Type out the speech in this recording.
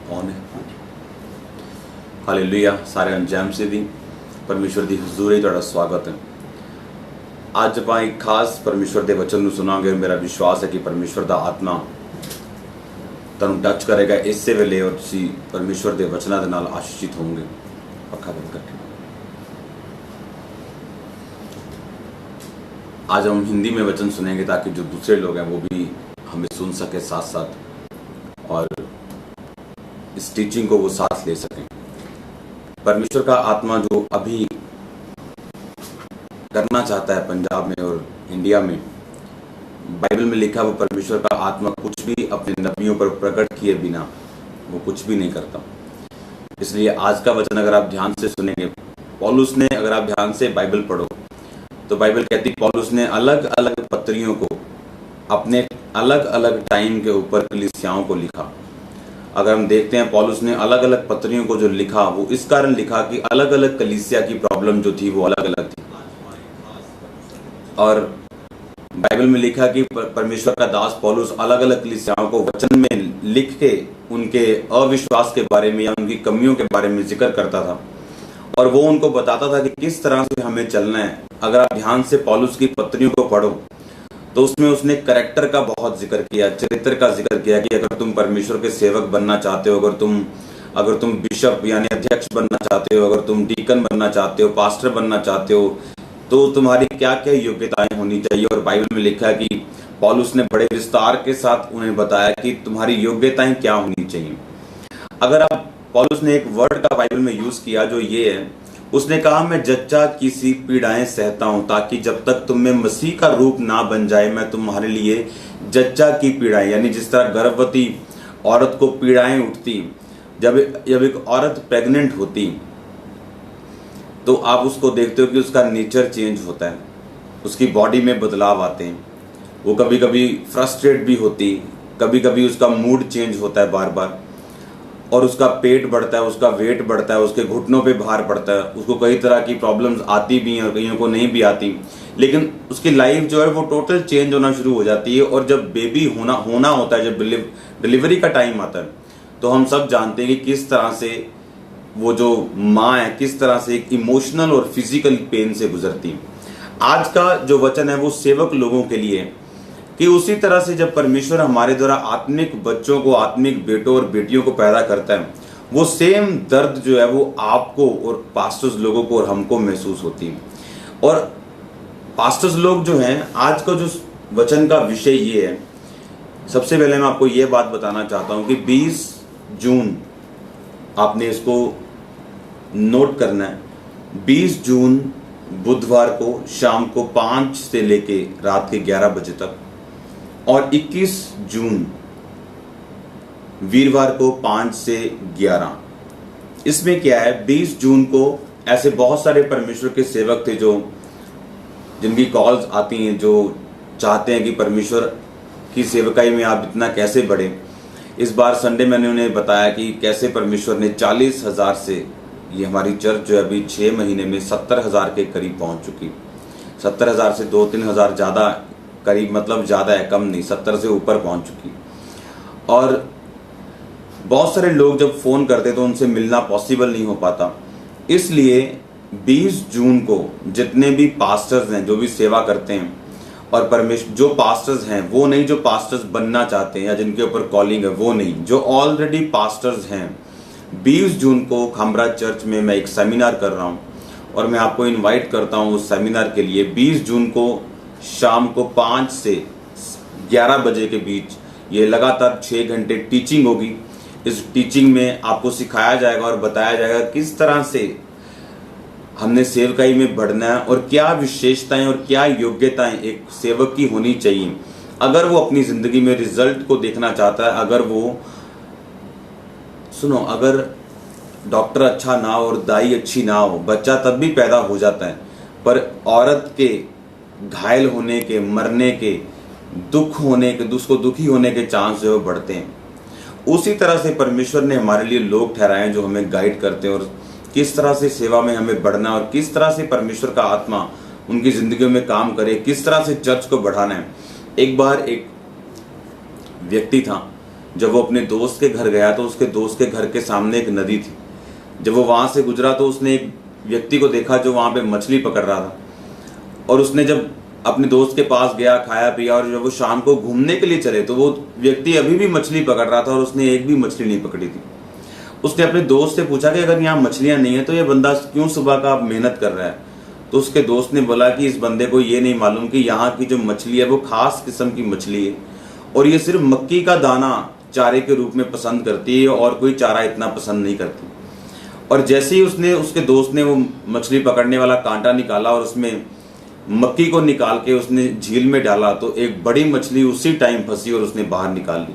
कौन है। हालेलुया। सारे अंजाम से भी परमेश्वर दी हजूरी ਤੁਹਾਡਾ ਸਵਾਗਤ ਹੈ। ਅੱਜ ਆਪਾਂ ਇੱਕ ਖਾਸ ਪਰਮੇਸ਼ਵਰ ਦੇ ਵਚਨ ਨੂੰ ਸੁਣਾਂਗੇ। ਮੇਰਾ ਵਿਸ਼ਵਾਸ ਹੈ ਕਿ ਪਰਮੇਸ਼ਵਰ ਦਾ ਆਤਮਾ ਤੁਹਾਨੂੰ ਟੱਚ ਕਰੇਗਾ ਇਸੇ ਵੇਲੇ और ਤੁਸੀਂ ਪਰਮੇਸ਼ਵਰ ਦੇ ਵਚਨਾਂ ਦੇ ਨਾਲ ਆਸ਼ੀਸ਼ਿਤ ਹੋਵੋਗੇ। पक्का बंद करके आज हम हिंदी में वचन सुनेंगे ताकि जो दूसरे लोग हैं वो भी हमें सुन सके साथ साथ और इस टीचिंग को वो साथ ले सकें। परमेश्वर का आत्मा जो अभी करना चाहता है पंजाब में और इंडिया में, बाइबल में लिखा वो परमेश्वर का आत्मा कुछ भी अपने नबियों पर प्रकट किए बिना वो कुछ भी नहीं करता। इसलिए आज का वचन अगर आप ध्यान से सुनेंगे, पौलुस ने, अगर आप ध्यान से बाइबल पढ़ो तो बाइबल कहती पौलुस ने अलग अलग पत्रियों को अपने अलग अलग टाइम के ऊपर कलीसियाओं को लिखा। अगर हम देखते हैं पौलुस ने अलग अलग पत्रियों को जो लिखा वो इस कारण लिखा कि अलग अलग कलीसिया की प्रॉब्लम जो थी वो अलग अलग थी। और बाइबल में लिखा कि परमेश्वर का दास पौलुस अलग अलग कलीसियाओं को वचन में लिख के उनके अविश्वास के बारे में या उनकी कमियों के बारे में जिक्र करता था और वो उनको बताता था कि किस तरह से हमें चलना है। अगर आप ध्यान से पौलुस की पत्रियों को पढ़ो तो उसमें उसने करैक्टर का बहुत जिक्र किया, चरित्र का जिक्र किया कि अगर तुम परमेश्वर के सेवक बनना चाहते हो, अगर तुम बिशप यानी अध्यक्ष बनना चाहते हो, अगर तुम डीकन बनना चाहते हो, पास्टर बनना चाहते हो, तो तुम्हारी क्या क्या योग्यताएं होनी चाहिए। और बाइबल में लिखा है कि पौलुस ने बड़े विस्तार के साथ उन्हें बताया कि तुम्हारी योग्यताएं क्या होनी चाहिए। अगर आप पौलुस ने एक वर्ड का बाइबल में यूज किया जो ये है, उसने कहा मैं जच्चा की सी पीड़ाएं सहता हूं ताकि जब तक तुम में मसीह का रूप ना बन जाए मैं तुम्हारे लिए जच्चा की पीड़ाएं, यानी जिस तरह गर्भवती औरत को पीड़ाएं उठती जब एक औरत प्रेग्नेंट होती तो आप उसको देखते हो कि उसका नेचर चेंज होता है, उसकी बॉडी में बदलाव आते हैं, वो कभी कभी फ्रस्ट्रेट भी होती, कभी कभी उसका मूड चेंज होता है बार बार, और उसका पेट बढ़ता है, उसका वेट बढ़ता है, उसके घुटनों पे भार पड़ता है, उसको कई तरह की प्रॉब्लम्स आती भी हैं और कईयों को नहीं भी आती, लेकिन उसकी लाइफ जो है वो टोटल चेंज होना शुरू हो जाती है। और जब बेबी होना होता है, जब डिलीवरी का टाइम आता है तो हम सब जानते हैं कि किस तरह से वो जो माँ है किस तरह से एक इमोशनल और फिजिकल पेन से गुजरती है। आज का जो वचन है वो सेवक लोगों के लिए है कि उसी तरह से जब परमेश्वर हमारे द्वारा आत्मिक बच्चों को, आत्मिक बेटों और बेटियों को पैदा करता है, वो सेम दर्द जो है वो आपको और पास्टर्स लोगों को और हमको महसूस होती है। और पास्टर्स लोग जो हैं, आज का जो वचन का विषय ये है, सबसे पहले मैं आपको ये बात बताना चाहता हूं कि 20 जून आपने इसको नोट करना है। 20 जून बुधवार को शाम को 5 से लेके रात के 11 बजे तक और 21 जून वीरवार को 5 से 11। इसमें क्या है, 20 जून को ऐसे बहुत सारे परमेश्वर के सेवक थे जो जिनकी कॉल्स आती हैं, जो चाहते हैं कि परमेश्वर की सेवकाई में आप इतना कैसे बढ़े। इस बार संडे मैंने उन्हें बताया कि कैसे परमेश्वर ने 40,000 से, ये हमारी चर्च जो है अभी 6 महीने में 70,000 के करीब पहुंच चुकी। 70,000 से 2-3 हज़ार ज़्यादा करीब, मतलब ज़्यादा है, कम नहीं, 70 से ऊपर पहुंच चुकी। और बहुत सारे लोग जब फ़ोन करते तो उनसे मिलना पॉसिबल नहीं हो पाता। इसलिए 20 जून को जितने भी पास्टर्स हैं, जो भी सेवा करते हैं, और परमेश्वर जो पास्टर्स हैं वो नहीं, जो पास्टर्स बनना चाहते हैं या जिनके ऊपर कॉलिंग है वो नहीं, जो ऑलरेडी पास्टर्स हैं, 20 जून को खामरा चर्च में मैं एक सेमिनार कर रहा हूँ और मैं आपको इनवाइट करता हूँ उस सेमिनार के लिए। 20 जून को शाम को 5 से 11 बजे के बीच ये लगातार 6 घंटे टीचिंग होगी। इस टीचिंग में आपको सिखाया जाएगा और बताया जाएगा किस तरह से हमने सेवकाई में बढ़ना है और क्या विशेषताएं और क्या योग्यताएं एक सेवक की होनी चाहिए अगर वो अपनी जिंदगी में रिजल्ट को देखना चाहता है। अगर वो, सुनो, अगर डॉक्टर अच्छा ना हो और दाई अच्छी ना हो, बच्चा तब भी पैदा हो जाता है, पर औरत के घायल होने के, मरने के, दुख होने के, उसको दुखी होने के चांस जो बढ़ते हैं। उसी तरह से परमेश्वर ने हमारे लिए लोग ठहराए हैं जो हमें गाइड करते हैं और किस तरह से सेवा में हमें बढ़ना और किस तरह से परमेश्वर का आत्मा उनकी जिंदगी में काम करे, किस तरह से चर्च को बढ़ाना है। एक बार एक व्यक्ति था जब वो अपने दोस्त के घर गया तो उसके दोस्त के घर के सामने एक नदी थी। जब वो वहां से गुजरा तो उसने एक व्यक्ति को देखा जो वहां पे मछली पकड़ रहा था, और उसने जब अपने दोस्त के पास गया, खाया पिया, और जब वो शाम को घूमने के लिए चले तो वो व्यक्ति अभी भी मछली पकड़ रहा था और उसने एक भी मछली नहीं पकड़ी थी। उसने अपने दोस्त से पूछा कि अगर यहाँ मछलियां नहीं है तो ये बंदा क्यों सुबह का मेहनत कर रहा है। तो उसके दोस्त ने बोला कि इस बंदे को ये नहीं मालूम कि यहाँ की जो मछली है वो खास किस्म की मछली है, और ये सिर्फ मक्की का दाना चारे के रूप में पसंद करती है और कोई चारा इतना पसंद नहीं करती। और जैसे ही उसके दोस्त ने वो मछली पकड़ने वाला कांटा निकाला और उसमें मक्की को निकाल के उसने झील में डाला तो एक बड़ी मछली उसी टाइम फंसी और उसने बाहर निकाल ली।